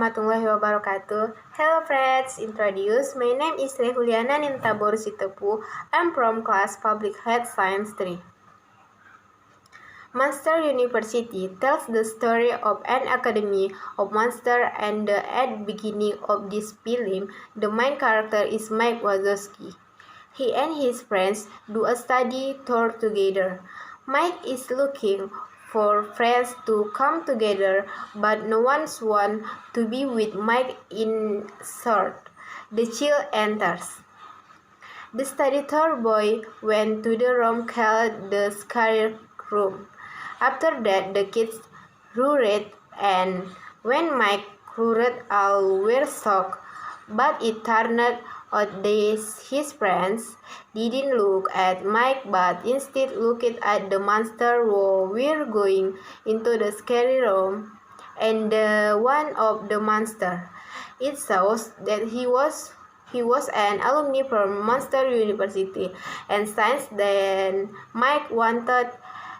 warahmatullahi wabarakatuh. Hello friends, introduce. My name is Rehuliana Nintabor Sitepu. I'm from class Public Health Science 3. Monster University tells the story of an academy of monsters, and at the beginning of this film, the main character is Mike Wazowski. He and his friends do a study tour together. Mike is looking for friends to come together, but no one wants to be with Mike. In short, the chill enters. The study tour boy went to the room called the scary room. After that, the kids roared, and when Mike roared, all were shocked. But it turned out his friends didn't look at Mike, but instead looked at the monster who were going into the scary room, and one of the monsters. It shows that he was an alumni from Monster University, and since then Mike wanted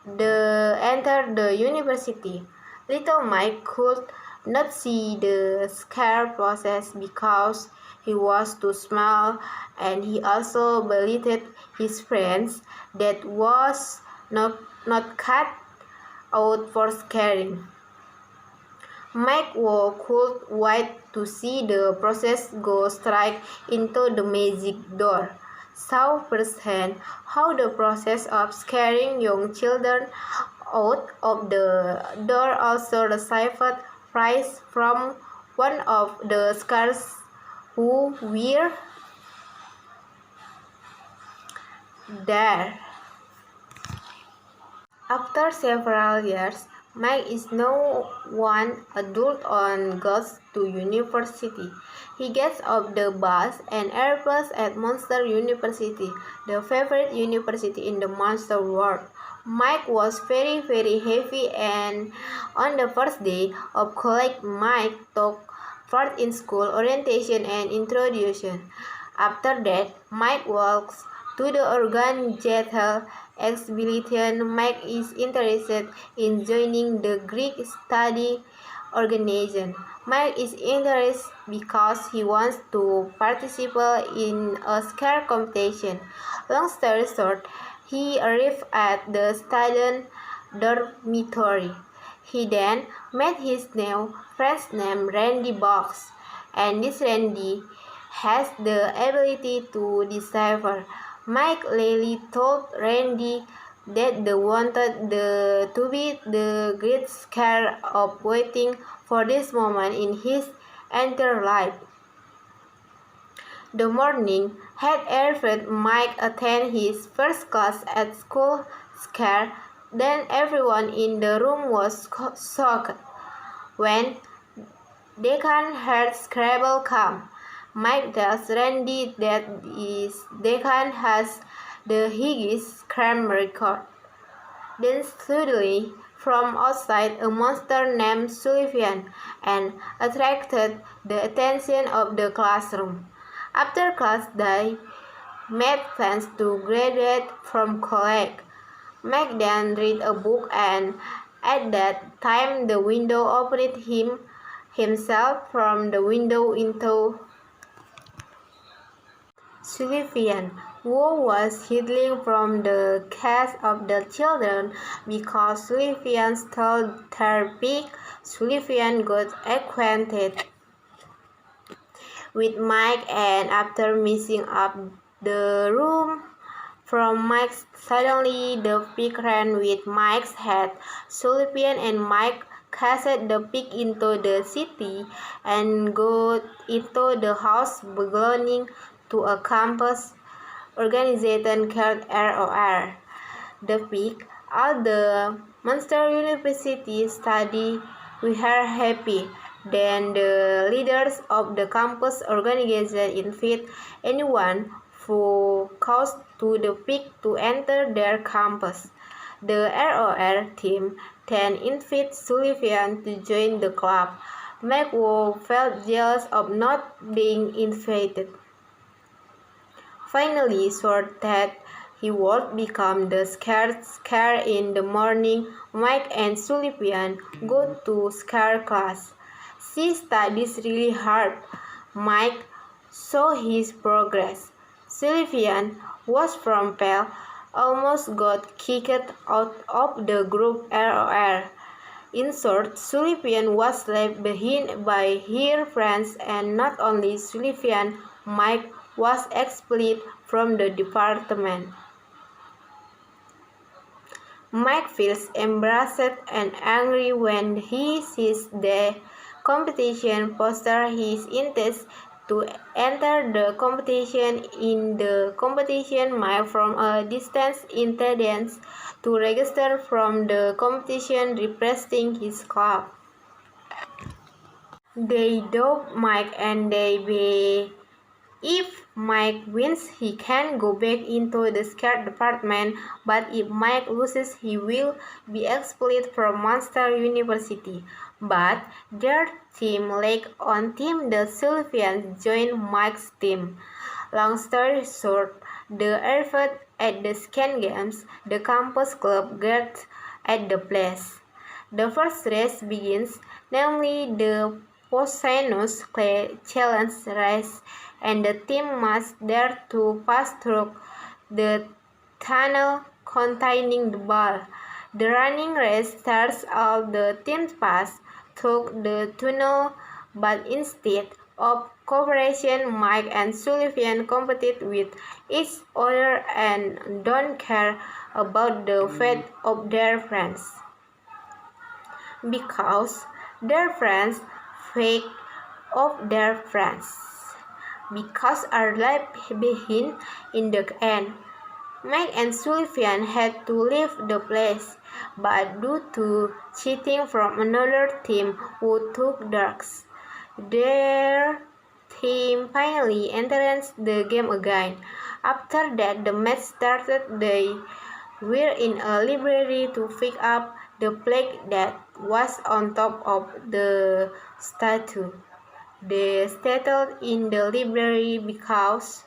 to enter the university. Little Mike could not see the scare process because he was too small, and he also believed his friends that was not cut out for scaring. Mike could wait to see the process go straight into the magic door. Saw firsthand how the process of scaring young children out of the door also received praise from one of the scars who were there. After several years, Mike is now one adult and goes to university. He gets off the bus and arrives at Monster University, the favorite university in the monster world. Mike was very happy, and on the first day of college, Mike took part in school orientation and introduction. After that, Mike walks to the organizational exhibition. Mike is interested in joining the Greek study organization. Mike is interested because he wants to participate in a scare competition. Long story short, he arrived at the student dormitory. He then met his new friend named Randy Box, and this Randy has the ability to decipher. Mike Lely told Randy that they wanted to be the great scare of waiting for this moment in his entire life. The morning had arrived. Mike attended his first class at school scare. Then everyone in the room was shocked when they can hear Scrabble come. Mike tells Randy that his deacon has the highest crime record. Then suddenly, from outside, a monster named Sullivan and attracted the attention of the classroom. After class, they made plans to graduate from college. Mike then read a book, and at that time the window opened himself from the window into Sullivan, who was hiding from the gaze of the children because Sullivan stole their pig. Sullivan got acquainted with Mike, and after messing up the room from Mike, suddenly the pig ran with Mike's head. Sullivan and Mike chased the pig into the city and got into the house belonging to a campus organization called ROR. The pig, all the Monster University study, we are happy. Then the leaders of the campus organization invite anyone who goes to the pig to enter their campus. The ROR team then invites Sullivan to join the club. Mike felt jealous of not being invited. Finally, sure that he would become the scare in the morning. Mike and Sullivan go to scare class. She studies really hard. Mike saw his progress. Sylvian was from pale, almost got kicked out of the group ROR. In short, Sylvian was left behind by her friends, and not only Sylvian, Mike was expelled from the department. Mike feels embarrassed and angry when he sees the competition poster. He intends to enter the competition. In the competition, Mike from a distance intends to register from the competition representing his club. They doubt Mike and if Mike wins, he can go back into the skirt department, but if Mike loses, he will be expelled from Monster University. But their team lacked on team. The Sylvians joined Mike's team. Long story short, the arrived at the Scan Games, the campus club gets at the place. The first race begins, namely the Poseidon's Challenge race, and the team must dare to pass through the tunnel containing the ball. The running race starts. All the teams pass through the tunnel, but instead of cooperation, Mike and Sullivan compete with each other and don't care about the fate of their friends. Because their friends fake of their friends. Because are left behind in the end. Mike and Sullivan had to leave the place, but due to cheating from another team who took drugs, their team finally entered the game again. After that, the match started. They were in a library to pick up the plaque that was on top of the statue. They settled in the library because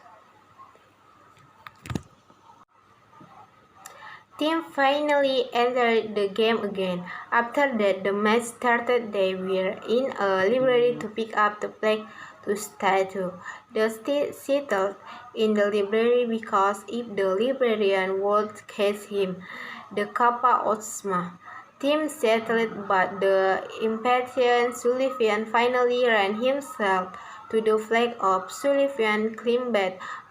team finally entered the game again. After that, the match started. They were in a library to pick up the plaque to statue. They settled in the library because if the librarian would catch him, the Kappa Osma team settled, but the impatient Sullivan finally ran himself to the flag of Sullivan climbed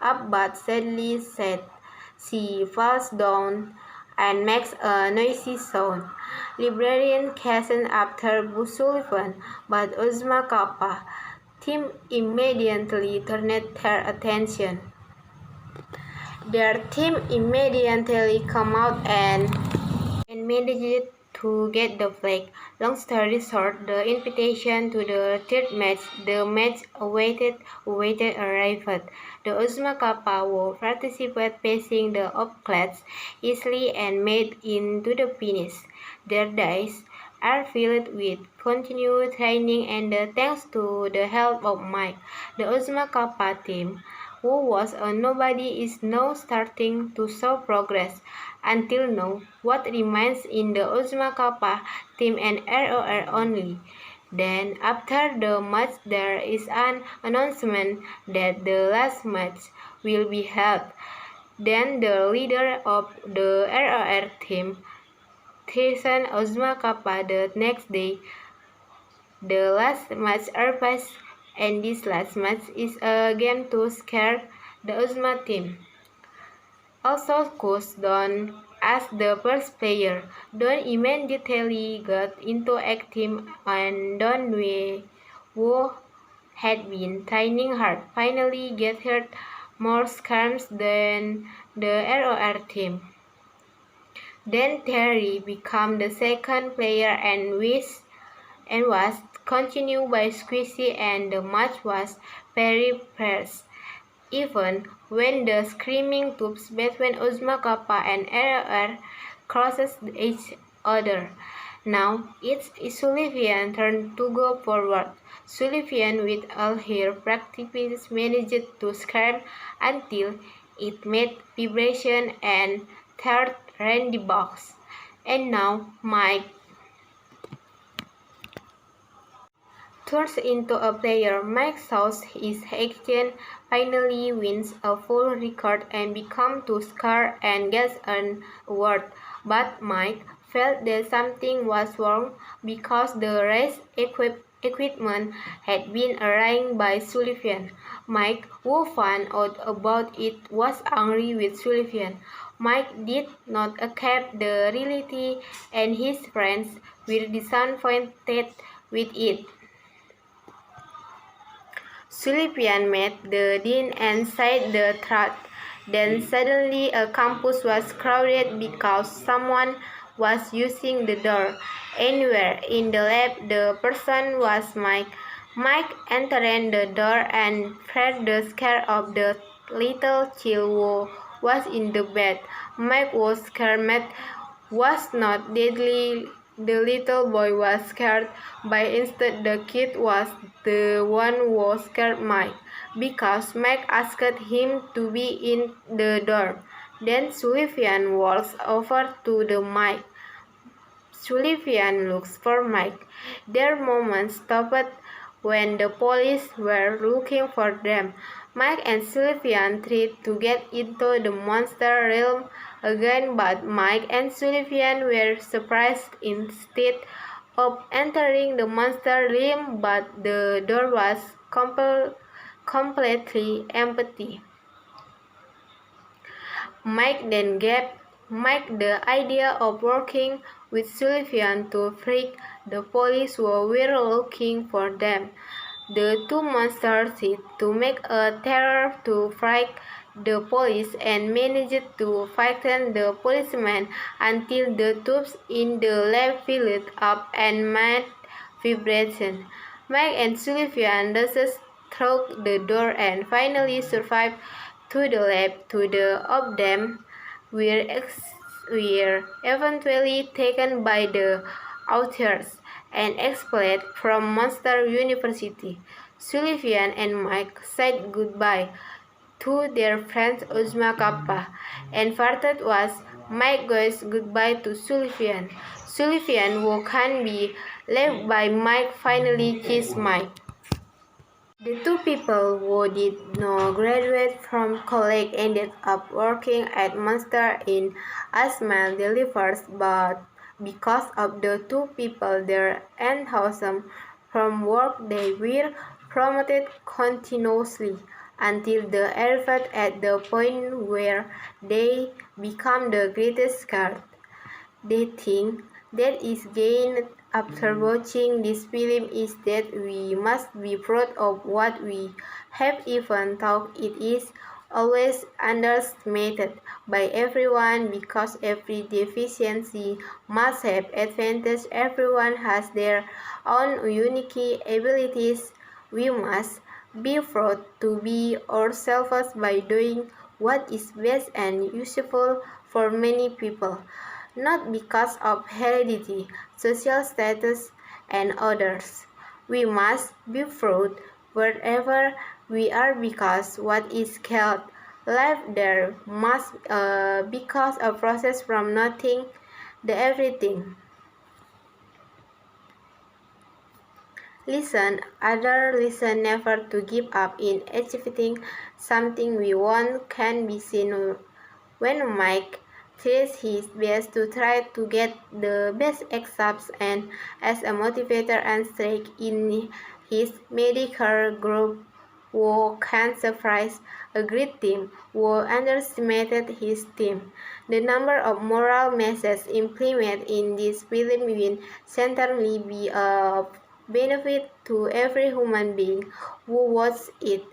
up but sadly said she falls down and makes a noisy sound. Librarian chased after Sullivan, but Ozma Kappa team immediately turned their attention. Their team immediately came out and managed to get the flag. Long story short, the invitation to the third match, the match awaited arrived. The Uzma Kappa will participate passing the obstacles easily and made into the finish. Their days are filled with continued training and thanks to the help of Mike. The Uzma Kappa team, who was a nobody, is now starting to show progress. Until now, what remains in the Uzma Kappa team and ROR only. Then, after the match, there is an announcement that the last match will be held. Then, the leader of the ROR team, Thyssen Uzma Kappa, the next day, the last match arrives, and this last match is a game to scare the Uzma team. Also, Coach Don, as the first player, Don immediately got into acting and Don who had been training hard, finally gathered more scrums than the ROR team. Then Terry became the second player and was continued by Squishy, and the match was very fierce. Even when the screaming tubes between Uzma Kappa and RR crosses each other. Now it's Sullivan's turn to go forward. Sullivan, with all her practice, managed to scream until it made vibration and teared Randy box. And now Mike turns into a player. Mike shows his action, finally wins a full record and becomes too scared and gets an award. But Mike felt that something was wrong because the race equipment had been arranged by Sullivan. Mike, who found out about it, was angry with Sullivan. Mike did not accept the reality, and his friends were disappointed with it. Sullivan met the dean and said the truth. Then suddenly a campus was crowded because someone was using the door. Anywhere in the lab, the person was Mike. Mike entered the door and felt the scare of the little child who was in the bed. Mike was scared, was not deadly. The little boy was scared, but instead the kid was the one who scared Mike, because Mike asked him to be in the door. Then Sullivan walks over to the Mike. Sullivan looks for Mike. Their moment stopped when the police were looking for them. Mike and Sullivan tried to get into the monster realm again, but Mike and Sullivan were surprised instead of entering the monster realm, but the door was completely empty. Mike then gave Mike the idea of working with Sullivan to freak the police who were looking for them. The two monsters tried to make a terror to frighten the police and managed to frighten the policemen until the tubes in the lab filled up and made vibration. Mike and Sullivan rushed through the door and finally survived to the lab. Two of them were eventually taken by the authorities and expelled from Monster University. Sullivan and Mike said goodbye to their friend Uzma Kappa, and farther was Mike goes goodbye to Sullivan. Sullivan, who can be left by Mike, finally kissed Mike. The two people who did not graduate from college ended up working at Monster in Asmal Delivers, but because of the two people their enthusiasm from work, they were promoted continuously until they arrived at the point where they become the greatest guard. The thing that is gained after watching this film is that we must be proud of what we have, even though it is always underestimated by everyone, because every deficiency must have advantage. Everyone has their own unique abilities. We must be proud to be ourselves by doing what is best and useful for many people, not because of heredity, social status, and others. We must be proud wherever we are, because what is called life there must because a process from nothing to everything. Listen, never to give up in achieving something we want can be seen when Mike tries his best to try to get the best exams, and as a motivator and strike in his medical group who can surprise a great team who underestimated his team. The number of moral messages implemented in this film will certainly be of benefit to every human being who watches it,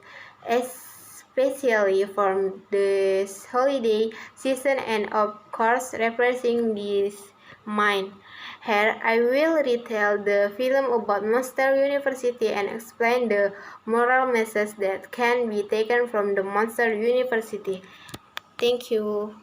especially from this holiday season, and of course refreshing this mind. Here I will retell the film about Monster University and explain the moral message that can be taken from the Monster University. Thank you.